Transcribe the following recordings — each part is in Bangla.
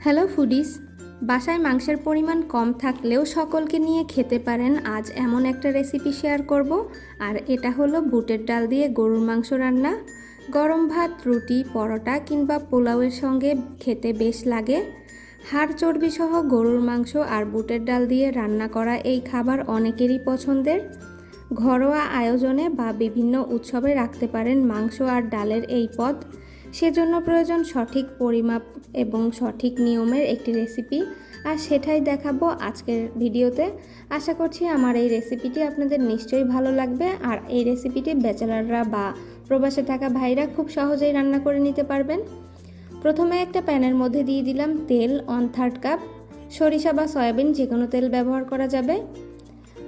হ্যালো ফুডিস, বাসায় মাংসের পরিমাণ কম থাকলেও সকলকে নিয়ে খেতে পারেন আজ এমন একটা রেসিপি শেয়ার করব। আর এটা হলো বুটের ডাল দিয়ে গরুর মাংস রান্না। গরম ভাত, রুটি, পরোটা কিংবা পোলাওয়ের সঙ্গে খেতে বেশ লাগে। হাড় চর্বি সহ গরুর মাংস আর বুটের ডাল দিয়ে রান্না করা এই খাবার অনেকেরই পছন্দের। ঘরোয়া আয়োজনে বা বিভিন্ন উৎসবে রাখতে পারেন মাংস আর ডালের এই পদ। সেজন্য প্রয়োজন সঠিক পরিমাপ এবং সঠিক নিয়মের একটি রেসিপি, আর সেটাই দেখাবো আজকের ভিডিওতে। আশা করছি আমার এই রেসিপিটি আপনাদের নিশ্চয়ই ভালো লাগবে। আর এই রেসিপিটি ব্যাচেলাররা বা প্রবাসে থাকা ভাইরা খুব সহজেই রান্না করে নিতে পারবেন। প্রথমে একটা প্যানের মধ্যে দিয়ে দিলাম তেল 1/3 কাপ। সরিষা বা সয়াবিন যে কোনো তেল ব্যবহার করা যাবে।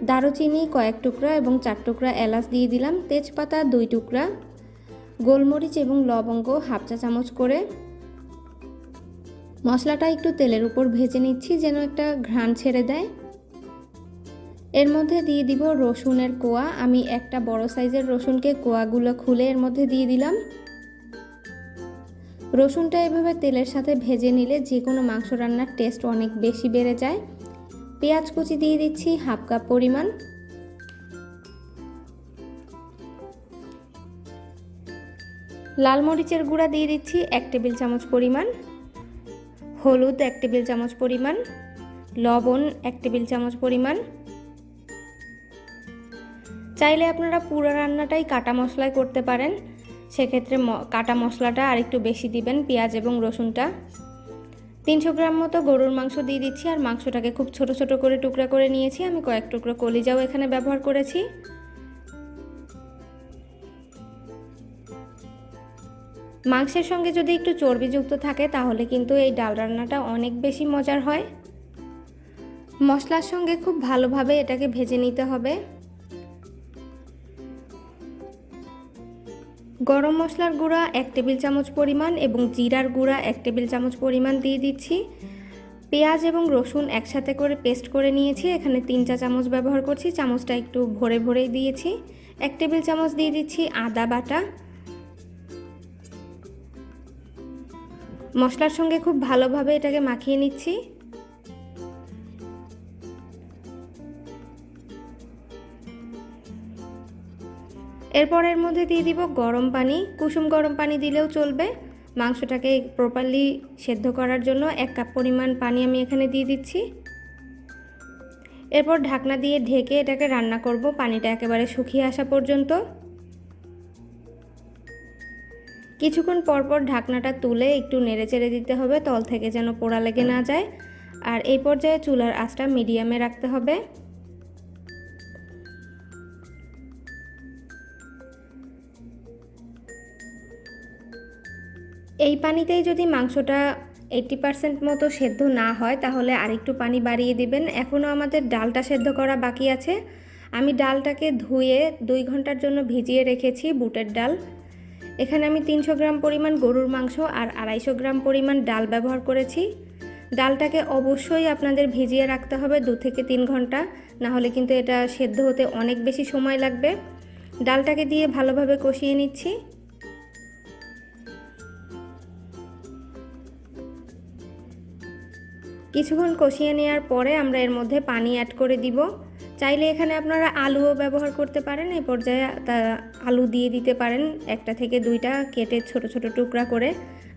দারুচিনি কয়েক টুকরা এবং 4 টুকরা এলাচ দিয়ে দিলাম। তেজপাতা 2 টুকরা। গোলমরিচ এবং লবঙ্গ 1/2 চা চামচ করে। মশলাটা একটু তেলের উপর ভেজে নিচ্ছি যেন একটা ঘ্রাণ ছেড়ে দেয়। এর মধ্যে দিয়ে দিব রসুনের কোয়া। আমি একটা বড় সাইজের রসুনকে কোয়াগুলো খুলে এর মধ্যে দিয়ে দিলাম। রসুনটা এভাবে তেলের সাথে ভেজে নিলে যে কোনো মাংস রান্নার টেস্ট অনেক বেশি বেড়ে যায়। পেঁয়াজ কুচি দিয়ে দিচ্ছি 1/2 কাপ পরিমাণ। লাল মরিচের গুঁড়া দিয়ে দিচ্ছি 1 টেবিল চামচ পরিমাণ। হলুদ 1 টেবিল চামচ পরিমাণ। লবণ 1 টেবিল চামচ পরিমাণ। চাইলে আপনারা পুরো রান্নাটাই কাটা মশলায় করতে পারেন, সেক্ষেত্রে কাটা মশলাটা আর একটু বেশি দিবেন পেঁয়াজ এবং রসুনটা। 300 গ্রাম মতো গরুর মাংস দিয়ে দিচ্ছি। আর মাংসটাকে খুব ছোট ছোট করে টুকরা করে নিয়েছি। আমি কয়েক টুকরো কলিজাও এখানে ব্যবহার করেছি। মাংসের সঙ্গে যদি একটু চর্বিযুক্ত থাকে তাহলে কিন্তু এই ডাল রান্নাটা অনেক বেশি মজার হয়। মশলার সঙ্গে খুব ভালোভাবে এটাকে ভেজে নিতে হবে। গরম মশলার গুঁড়া 1 টেবিল চামচ পরিমাণ এবং জিরার গুঁড়া 1 টেবিল চামচ পরিমাণ দিয়ে দিচ্ছি। পেঁয়াজ এবং রসুন একসাথে করে পেস্ট করে নিয়েছি। এখানে 3 চা চামচ ব্যবহার করছি। চামচটা একটু ভরে ভরেই দিয়েছি। 1 টেবিল চামচ দিয়ে দিচ্ছি আদা বাটা। মশলার সঙ্গে খুব ভালোভাবে এটাকে মাখিয়ে নিচ্ছি। এরপর এর মধ্যে দিয়ে দিব গরম পানি। কুসুম গরম পানি দিলেও চলবে। মাংসটাকে প্রপারলি সেদ্ধ করার জন্য 1 কাপ পরিমাণ পানি আমি এখানে দিয়ে দিচ্ছি। এরপর ঢাকনা দিয়ে ঢেকে এটাকে রান্না করব পানিটা একেবারে শুকিয়ে আসা পর্যন্ত। কিছুক্ষণ পরপর ঢাকনাটা তুলে একটু নেড়েচেড়ে দিতে হবে, তল থেকে যেন পোড়া লেগে না যায়। আর এই পর্যায়ে চুলার আঁচটা মিডিয়ামে রাখতে হবে। এই পানিতেই যদি মাংসটা 80% মতো সেদ্ধ না হয় তাহলে আরেকটু পানি বাড়িয়ে দিবেন। এখনও আমাদের ডালটা সেদ্ধ করা বাকি আছে। আমি ডালটাকে ধুয়ে 2 ঘন্টার জন্য ভিজিয়ে রেখেছি। বুটের ডাল এখানে আমি 300 গ্রাম পরিমাণ গরুর মাংস আর 250 গ্রাম পরিমাণ ডাল ব্যবহার করেছি। ডালটাকে অবশ্যই আপনাদের ভিজিয়ে রাখতে হবে 2 থেকে 3 ঘন্টা, না হলে কিন্তু এটা সেদ্ধ হতে অনেক বেশি সময় লাগবে। ডালটাকে দিয়ে ভালোভাবে কষিয়ে নিচ্ছি। কিছুক্ষণ কষিয়ে নেওয়ার পরে আমরা এর মধ্যে পানি অ্যাড করে দিব। চাইলে এখানে আপনারা আলুও ব্যবহার করতে পারেন। এই পর্যায়ে আলু দিয়ে দিতে পারেন, 1টা থেকে 2টা কেটে ছোট ছোট টুকরা করে।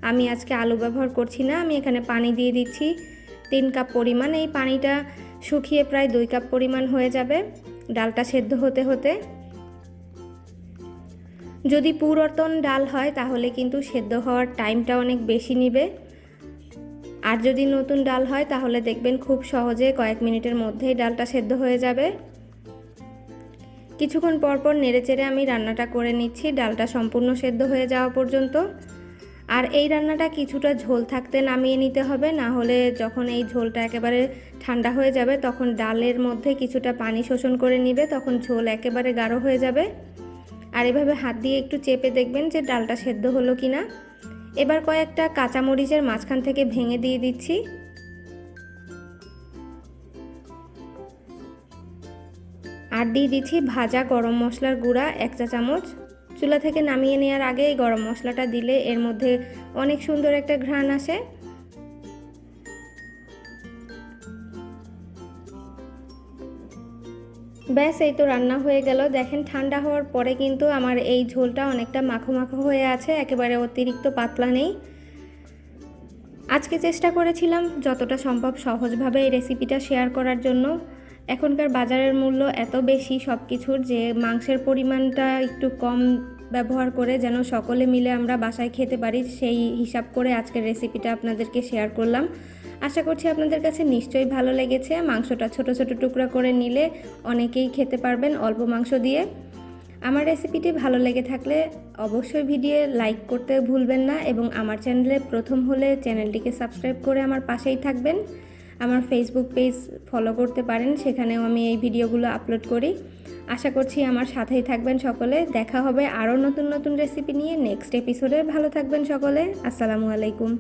আমি আজকে আলু ব্যবহার করছি না। আমি এখানে পানি দিয়ে দিচ্ছি 3 কাপ পরিমাণ। এই পানিটা শুকিয়ে প্রায় 2 কাপ পরিমাণ হয়ে যাবে ডালটা সেদ্ধ হতে হতে। যদি পুরাতন ডাল হয় তাহলে কিন্তু সেদ্ধ হওয়ার টাইমটা অনেক বেশি নেবে। আর যদি নতুন ডাল হয় তাহলে দেখবেন খুব সহজে কয়েক মিনিটের মধ্যেই ডালটা সেদ্ধ হয়ে যাবে। কিছুক্ষণ পরপর নেড়েচেড়ে আমি রান্নাটা করে নিচ্ছি ডালটা সম্পূর্ণ সেদ্ধ হয়ে যাওয়া পর্যন্ত। আর এই রান্নাটা কিছুটা ঝোল থাকতে নামিয়ে নিতে হবে, না হলে যখন এই ঝোলটা একেবারে ঠান্ডা হয়ে যাবে তখন ডালের মধ্যে কিছুটা পানি শোষণ করে নেবে, তখন ঝোল একেবারে গাঢ় হয়ে যাবে। আর এভাবে হাত দিয়ে একটু চেপে দেখবেন যে ডালটা সেদ্ধ হলো কিনা। এবার কয়েকটা কাঁচামরিচের মাঝখান থেকে ভেঙে দিয়ে দিচ্ছি। আর দিয়ে দিচ্ছি ভাজা গরম মশলার গুঁড়া 1 চা চামচ। চুলা থেকে নামিয়ে নেওয়ার আগে এই গরম মশলাটা দিলে এর মধ্যে অনেক সুন্দর একটা ঘ্রাণ আসে। ব্যাস এই তো রান্না হয়ে গেল। দেখেন ঠান্ডা হওয়ার পরে কিন্তু আমার এই ঝোলটা অনেকটা মাখো মাখো হয়ে আছে, একেবারে অতিরিক্ত পাতলা নেই। আজকে চেষ্টা করেছিলাম যতটা সম্ভব সহজভাবে এই রেসিপিটা শেয়ার করার জন্য। এখনকার বাজারের মূল্য এত বেশি সব কিছুর যে মাংসের পরিমাণটা একটু কম ব্যবহার করে যেন সকলে মিলে আমরা বাসায় খেতে পারি, সেই হিসাব করে আজকের রেসিপিটা আপনাদেরকে শেয়ার করলাম। আশা করছি আপনাদের কাছে নিশ্চয়ই ভালো লেগেছে। মাংসটা ছোট ছোট টুকরা করে নিলে অনেকেই খেতে পারবেন অল্প মাংস দিয়ে। আমার রেসিপিটি ভালো লেগে থাকলে অবশ্যই ভিডিও লাইক করতে ভুলবেন না এবং আমার চ্যানেলে প্রথম হলে চ্যানেলটিকে সাবস্ক্রাইব করে আমার পাশেই থাকবেন। আমার ফেসবুক পেজ ফলো করতে পারেন, সেখানেও আমি এই ভিডিওগুলো আপলোড করি। আশা করছি আমার সাথেই থাকবেন সকলে। দেখা হবে আরও নতুন নতুন রেসিপি নিয়ে নেক্সট এপিসোডে। ভালো থাকবেন সকলে। আসসালামু আলাইকুম।